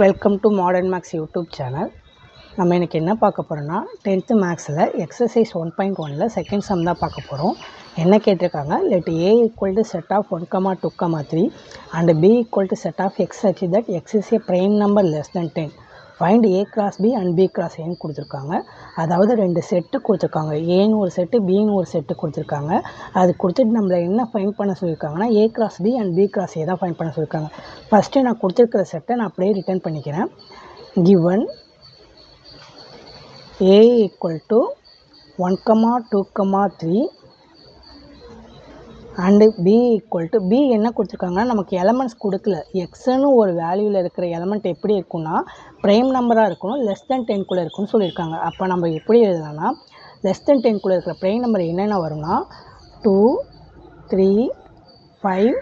Welcome to modern maths YouTube channel. நம்ம இன்றைக்கி என்ன பார்க்க போகிறோன்னா 10th மேக்ஸில் எக்ஸசைஸ் 1.1ல் செகண்ட் சம் தான் பார்க்க போகிறோம். என்ன கேட்டிருக்காங்க, let A equal to set of 1, 2, 3 and B equal to set of x such that x is a prime number less than 10. Find A cross B and B cross ஏன்னு கொடுத்துருக்காங்க. அதாவது ரெண்டு set கொடுத்துருக்காங்க, ஏன்னு ஒரு செட்டு பின்னு ஒரு set கொடுத்துருக்காங்க. அது கொடுத்துட்டு நம்மளை என்ன ஃபைண்ட் பண்ண சொல்லியிருக்காங்கன்னா A cross B and B cross A தான் ஃபைண்ட் பண்ண சொல்லியிருக்காங்க. ஃபஸ்ட்டு நான் கொடுத்துருக்கிற செட்டை நான் அப்படியே ரிட்டர்ன் பண்ணிக்கிறேன். Given A equal to 1, 2, 3 and B equal to B என்ன கொடுத்துருக்காங்கன்னா நமக்கு எலமெண்ட்ஸ் கொடுக்கல. எக்ஸ்ன்னு ஒரு வேல்யூவில் இருக்கிற எலமெண்ட் எப்படி இருக்குன்னா ப்ரைம் நம்பராக இருக்கணும், லெஸ் தென் 10குள்ளே இருக்குன்னு சொல்லியிருக்காங்க. அப்போ நம்ம எப்படி எழுதலாம்னா லெஸ் தென் 10குள்ளே இருக்கிற ப்ரைம் நம்பர் என்னென்ன வரும்னா 2, 3, 5,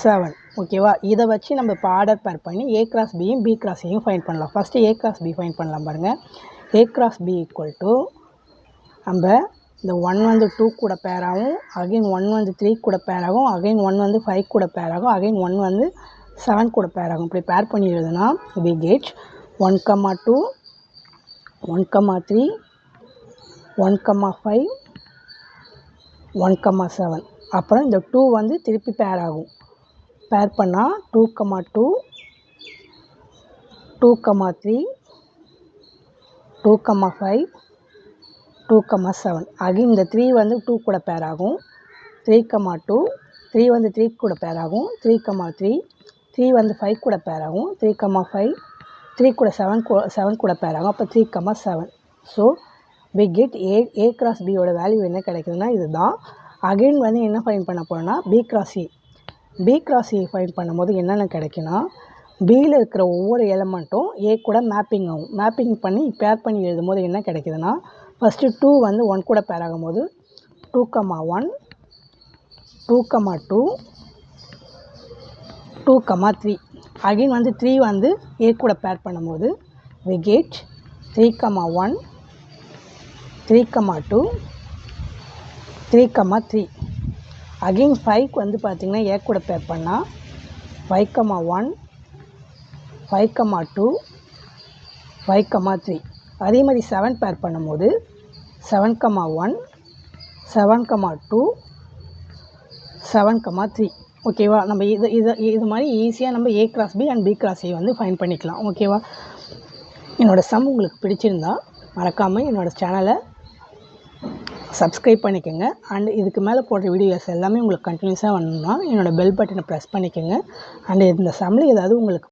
7. ஓகேவா? இதை வச்சு நம்ம இப்போ ஆர்டர் பேர் பண்ணி ஏ கிராஸ் பியும் பி கிராஸ் ஏயும் ஃபைண்ட் பண்ணலாம். First A cross B find பண்ணலாம் பாருங்கள். A cross B equal to நம்ம இந்த 1 வந்து 2 கூட பேர் ஆகும், அகைன் 1 வந்து 3 கூட பேர் ஆகும், அகைன் 1 வந்து 5 கூட பேர் ஆகும், அகைன் 1 வந்து 7 கூட பேர் ஆகும். இப்படி பேர் பண்ணி எழுதுனா we get 1, 2, 1, 3, 1, 5, 1, 7. அப்புறம் இந்த 2 வந்து திருப்பி பேர் ஆகும். பேர் பண்ணால் 2, 2, 2, 3, 2, 5, 2, 7. அகைன் இந்த 3 வந்து 2 கூட பேர் ஆகும், 3, 2, 3 வந்து 3 கூட பேர் ஆகும், 3, 3, 3 வந்து 5 கூட பேர் ஆகும், 3, 5, 3 கூட 7 கூட பேர் ஆகும். அப்போ 3, 7. So we get A cross பியோட வேல்யூ என்ன கிடைக்குதுன்னா இதுதான். அகைன் வந்து என்ன ஃபைண்ட் பண்ண போகிறோன்னா B cross A. B cross A find பண்ணும்போது என்னென்ன கிடைக்குன்னா பியில் இருக்கிற ஒவ்வொரு எலமெண்ட்டும் ஏ கூட மேப்பிங் ஆகும். மேப்பிங் பண்ணி பேர் பண்ணி எழுதும் போது என்ன கிடைக்குதுன்னா ஃபஸ்ட்டு 2 வந்து 1 கூட பேர் ஆகும்போது 2, 1, 2, 2, 2, 3. அகைன் வந்து 3 வந்து ஏ கூட பேர் பண்ணும்போது we get 3, 1, 3, 2, 3, 3. அகைன் 5 வந்து பார்த்திங்கன்னா ஏ கூட பேர் பண்ணால் 5, 1, 5, 2, 5, 3. அதே மாதிரி 7 பேர் பண்ணும்போது 7, 1, 7, 2, 7, 3. ஓகேவா? நம்ம இது மாதிரி ஈஸியாக நம்ம A cross B and B cross A வந்து ஃபைண்ட் பண்ணிக்கலாம். ஓகேவா? என்னோடய சம் உங்களுக்கு பிடிச்சிருந்தா மறக்காமல் என்னோடய சேனலை சப்ஸ்கிரைப் பண்ணிக்கோங்க. அண்ட் இதுக்கு மேலே போடுற வீடியோஸ் எல்லாமே உங்களுக்கு கண்டினியூஸாக வரணும்னா என்னோடய பெல் பட்டனை ப்ரெஸ் பண்ணிக்கோங்க. அண்ட் இந்த சம்மில் ஏதாவது உங்களுக்கு